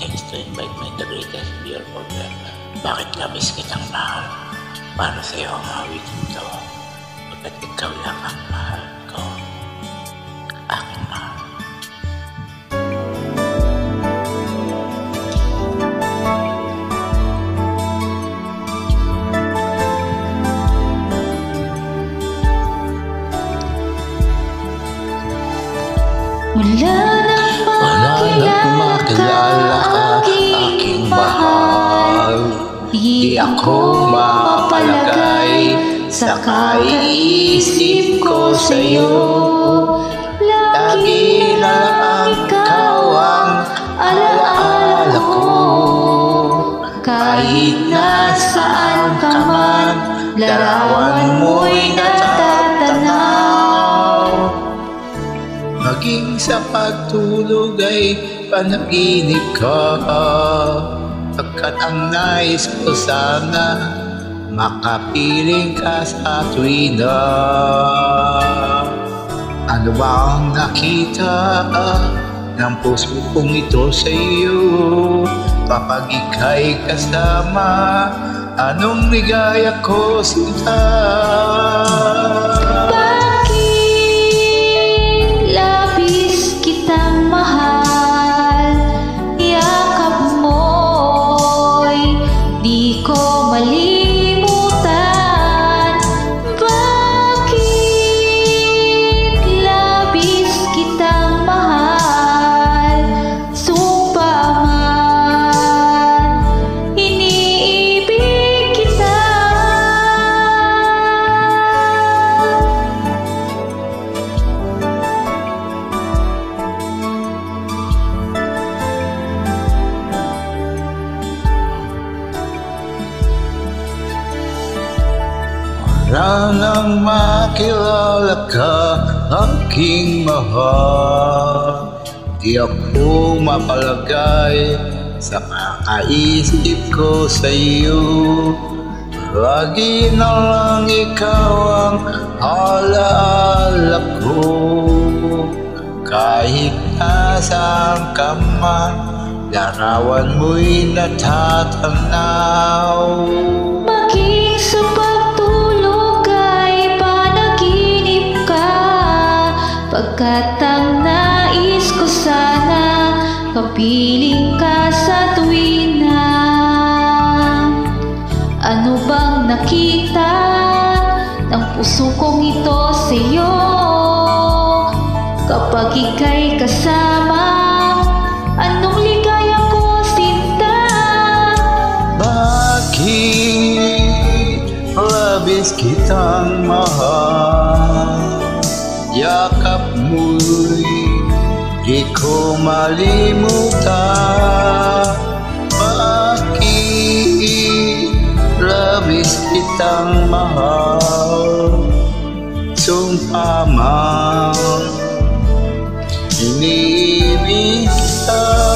text to invite me the greatest beer order. Bakit labis kitang mahal? Para sa'yo ang awitin to. Pagkat ikaw lang ang mahal ko. Aking mahal. Wala nang makilala ka, aking mahal. Di ako mapalagay sa kaiisip ko sa'yo. Lagi na lang ikaw ang alaala ko. Kahit nasaan ka man, larawan mo'y natatanaw. Maging sa pagtulog ay panaginip ka, pagkat ang nais ko sana makapiling ka sa tuwina. Ano ba ang nakita ng puso kong ito sa iyo? Kapag ika'y kasama, anong ligaya ko sinta? Wala nang makilala ka, aking mahal. Di ako mapalagay sa kakaisip ko sa iyo. Lagi na lang ikaw ang alaala ko. Kahit nasaan ka man, larawan mo'y natatanaw. Maging sa pagkat ang nais ko sana kapiling ka sa tuwina. Ano bang nakita ng puso kong ito sa iyo? Kapag ika'y kasama, anong ligaya ko sinta? Bakit labis kitang mahal? Yakap mo'y di ko malimutan. Bakit labis kitang mahal? Sumpa man iniibig kita.